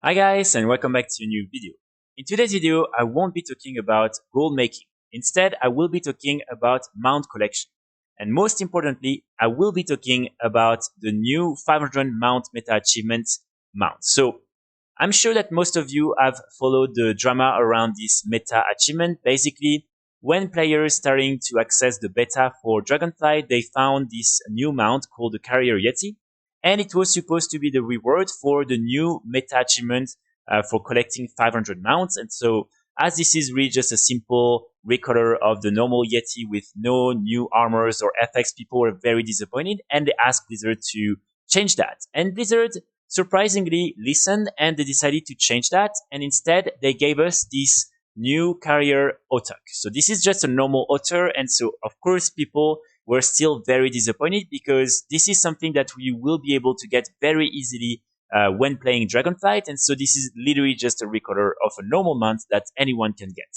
Hi guys, and welcome back to a new video. In today's video, I won't be talking about gold making. Instead, I will be talking about mount collection. And most importantly, I will be talking about the new 500 mount meta achievement mount. So I'm sure that most of you have followed the drama around this meta achievement. Basically, when players starting to access the beta for Dragonflight, they found this new mount called the Carrier Yeti, and it was supposed to be the reward for the new meta achievement for collecting 500 mounts. And so, as this is really just a simple recolor of the normal Yeti with no new armors or effects, people were very disappointed, and they asked Blizzard to change that. And Blizzard surprisingly listened, and they decided to change that, and instead they gave us this new carrier Ottuk. So this is just a normal otter, and so of course people were still very disappointed because this is something that we will be able to get very easily when playing Dragonflight, and so this is literally just a recolor of a normal mount that anyone can get.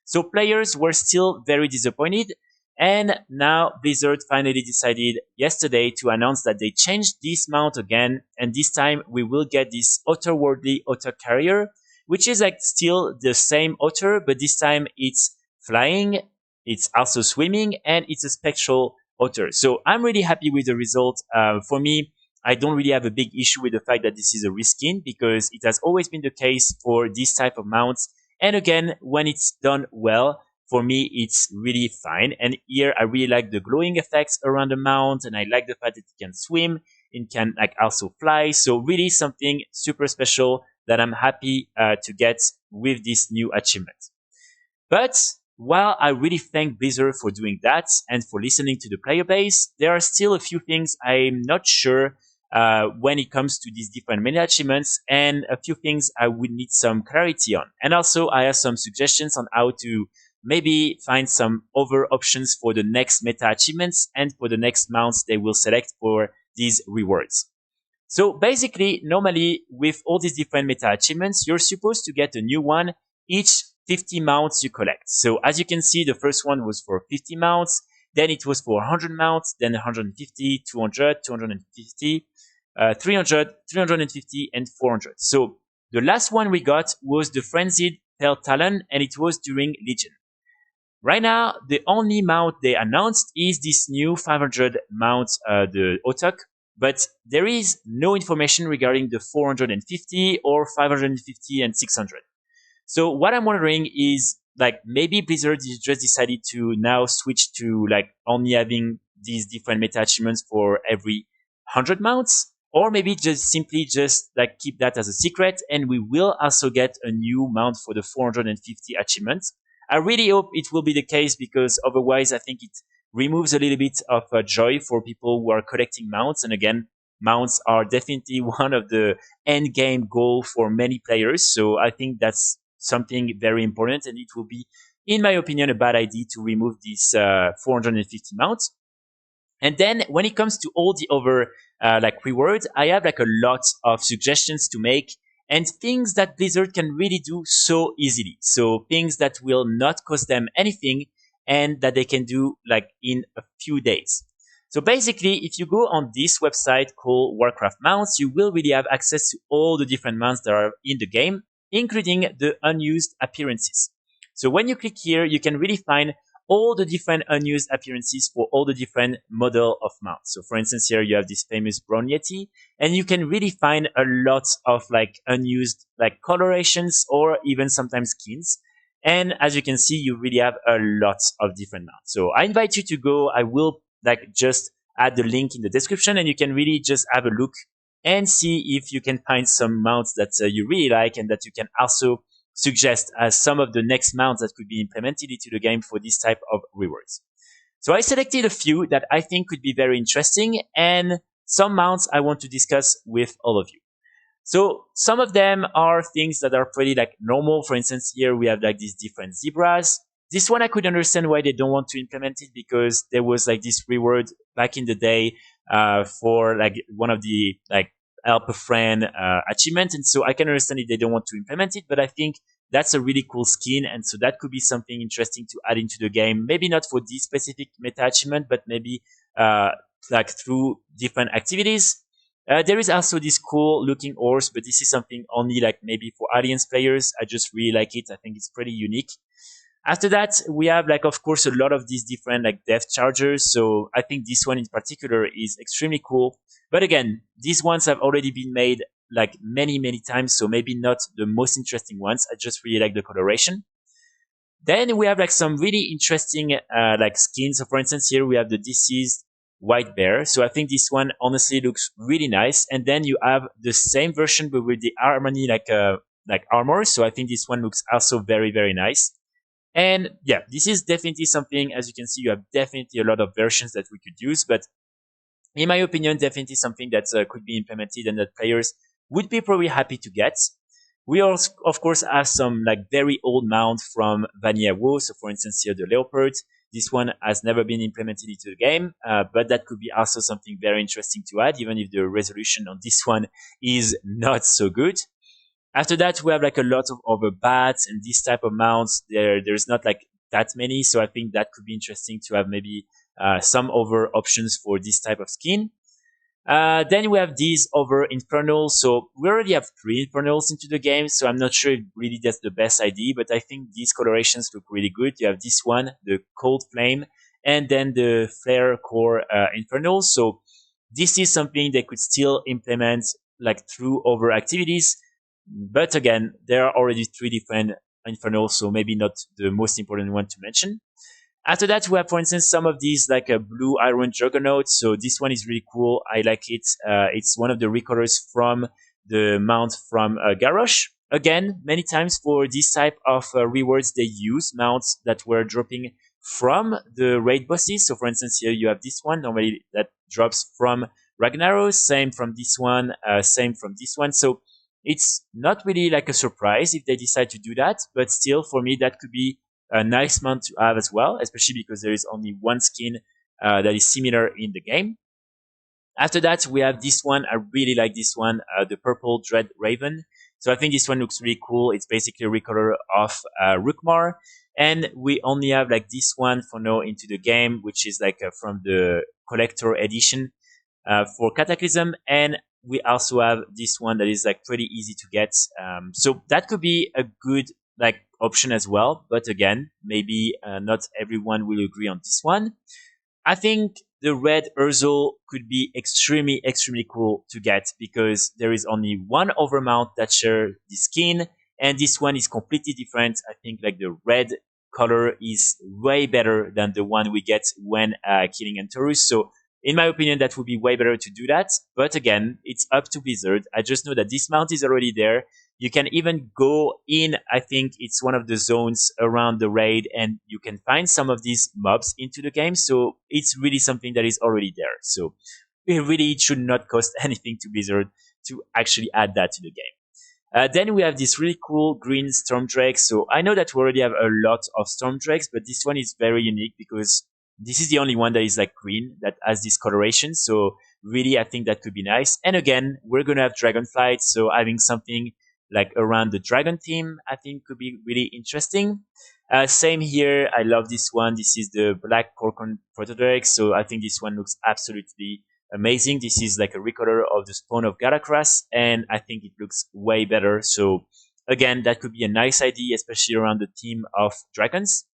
So players were still very disappointed, and now Blizzard finally decided yesterday to announce that they changed this mount again, and this time we will get this Otterwordly Ottuk Carrier, which is like still the same otter, but this time it's flying, it's also swimming, and it's a spectral otter. So I'm really happy with the result. For me, I don't really have a big issue with the fact that this is a reskin because it has always been the case for this type of mounts. And again, when it's done well, for me, it's really fine. And here I really like the glowing effects around the mount, and I like the fact that it can swim, it can like also fly. So really something super special that I'm happy to get with this new achievement. But while I really thank Blizzard for doing that and for listening to the player base, there are still a few things I'm not sure when it comes to these different meta achievements, and a few things I would need some clarity on. And also I have some suggestions on how to maybe find some other options for the next meta achievements and for the next mounts they will select for these rewards. So basically, normally with all these different meta achievements, you're supposed to get a new one each 50 mounts you collect. So as you can see, the first one was for 50 mounts, then it was for 100 mounts, then 150, 200, 250, 300, 350, and 400. So the last one we got was the Frenzied Tail Talon, and it was during Legion. Right now, the only mount they announced is this new 500 mount, the Ottuk, but there is no information regarding the 450 or 550 and 600. So what I'm wondering is, like, maybe Blizzard just decided to now switch to like only having these different meta achievements for every 100 mounts, or maybe just simply just like keep that as a secret, and we will also get a new mount for the 450 achievements. I really hope it will be the case because otherwise I think it removes a little bit of joy for people who are collecting mounts. And again, mounts are definitely one of the end game goal for many players. So I think that's something very important, and it will be, in my opinion, a bad idea to remove these 450 mounts. And then when it comes to all the other like rewards, I have like a lot of suggestions to make and things that Blizzard can really do so easily. So things that will not cost them anything and that they can do like in a few days. So basically, if you go on this website called Warcraft Mounts, you will really have access to all the different mounts that are in the game, including the unused appearances. So when you click here, you can really find all the different unused appearances for all the different model of mounts. So for instance, here you have this famous Brown Yeti, and you can really find a lot of like unused like colorations or even sometimes skins. And as you can see, you really have a lot of different mounts. So I invite you to go. I will like just add the link in the description, and you can really just have a look and see if you can find some mounts that you really like and that you can also suggest as some of the next mounts that could be implemented into the game for this type of rewards. So I selected a few that I think could be very interesting, and some mounts I want to discuss with all of you. So some of them are things that are pretty like normal. For instance, here we have like these different zebras. This one I could understand why they don't want to implement it, because there was like this reward back in the day for like one of the like help a friend achievement, and so I can understand if they don't want to implement it, but I think that's a really cool skin, and so that could be something interesting to add into the game. Maybe not for this specific meta achievement, but maybe like through different activities. There is also this cool looking horse, but this is something only like maybe for audience players. I just really like it. I think it's pretty unique. After that, we have like, of course, a lot of these different like depth chargers. So I think this one in particular is extremely cool. But again, these ones have already been made like many, many times. So maybe not the most interesting ones. I just really like the coloration. Then we have like some really interesting like skins. So for instance, here we have the deceased white bear. So I think this one honestly looks really nice. And then you have the same version but with the harmony like armor. So I think this one looks also very, very nice. And yeah, this is definitely something, as you can see, you have definitely a lot of versions that we could use, but in my opinion, definitely something that could be implemented and that players would be probably happy to get. We also, of course, have some like very old mount from Vanilla WoW. So for instance, here the leopard. This one has never been implemented into the game, but that could be also something very interesting to add, even if the resolution on this one is not so good. After that, we have like a lot of other bats and this type of mounts. There's not like that many, so I think that could be interesting to have maybe some other options for this type of skin. Then we have these other infernals. So we already have 3 infernals into the game, so I'm not sure if really that's the best idea, but I think these colorations look really good. You have this one, the cold flame, and then the flare core infernal. So this is something they could still implement like through other activities. But again, there are already 3 different infernals, so maybe not the most important one to mention. After that, we have, for instance, some of these like a blue iron juggernaut. So this one is really cool. I like it. It's one of the recolors from the mount from Garrosh. Again, many times for this type of rewards, they use mounts that were dropping from the raid bosses. So for instance, here you have this one. Normally that drops from Ragnaros. Same from this one. Same from this one. So it's not really like a surprise if they decide to do that. But still, for me, that could be a nice mount to have as well, especially because there is only one skin that is similar in the game. After that, we have this one. I really like this one, the Purple Dread Raven. So I think this one looks really cool. It's basically a recolor of Rookmar. And we only have like this one for now into the game, which is like from the collector edition for Cataclysm. And we also have this one that is like pretty easy to get. So that could be a good like option as well. But again, maybe not everyone will agree on this one. I think the red Ur'zul could be extremely, extremely cool to get because there is only one overmount that shares the skin, and this one is completely different. I think like the red color is way better than the one we get when killing Antorus. So in my opinion, that would be way better to do that. But again, it's up to Blizzard. I just know that this mount is already there. You can even go in, I think it's one of the zones around the raid, and you can find some of these mobs into the game. So it's really something that is already there. So it should not cost anything to Blizzard to actually add that to the game. Then we have this really cool green storm drake. So I know that we already have a lot of storm drakes, but this one is very unique because this is the only one that is like green that has this coloration. So really, I think that could be nice. And again, we're going to have dragonflight. So having something like around the dragon theme, I think could be really interesting. Same here. I love this one. This is the black Kor'kron Proto-drake. So I think this one looks absolutely amazing. This is like a recolor of the spawn of Galakras, and I think it looks way better. So again, that could be a nice idea, especially around the theme of dragons.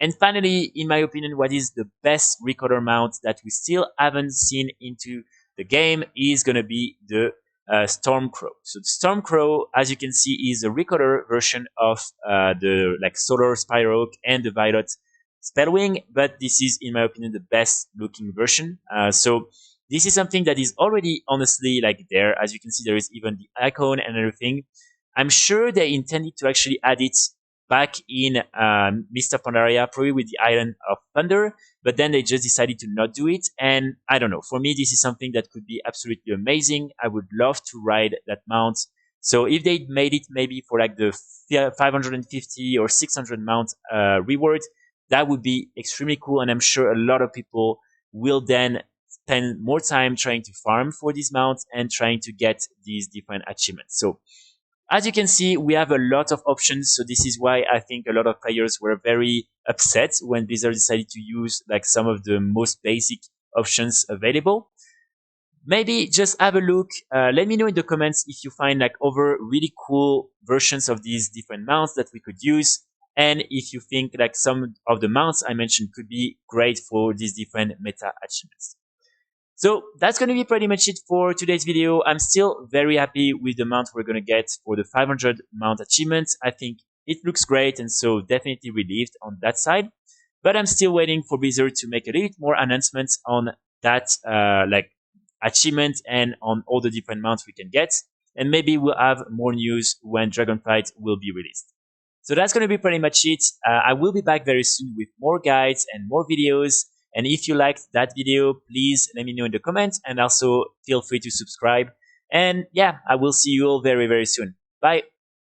And finally, in my opinion, what is the best recolor mount that we still haven't seen into the game is going to be the Stormcrow. So the Stormcrow, as you can see, is a recolor version of the like Solar Spyrock and the Violet Spellwing, but this is, in my opinion, the best looking version. So this is something that is already honestly like there. As you can see, there is even the icon and everything. I'm sure they intended to actually add it back in Mist of Pandaria, probably with the Island of Thunder, but then they just decided to not do it. And I don't know, for me, this is something that could be absolutely amazing. I would love to ride that mount. So if they made it maybe for like the 550 or 600 mount reward, that would be extremely cool. And I'm sure a lot of people will then spend more time trying to farm for these mounts and trying to get these different achievements. So as you can see, we have a lot of options. So this is why I think a lot of players were very upset when Blizzard decided to use like some of the most basic options available. maybe just have a look. Let me know in the comments if you find like other really cool versions of these different mounts that we could use. And if you think like some of the mounts I mentioned could be great for these different meta achievements. So that's going to be pretty much it for today's video. I'm still very happy with the mount we're going to get for the 500 mount achievement. I think it looks great, and so definitely relieved on that side. But I'm still waiting for Blizzard to make a little bit more announcements on that like achievement and on all the different mounts we can get. And maybe we'll have more news when Dragonflight will be released. So that's going to be pretty much it. I will be back very soon with more guides and more videos. And if you liked that video, please let me know in the comments, and also feel free to subscribe. And yeah, I will see you all very, very soon. Bye.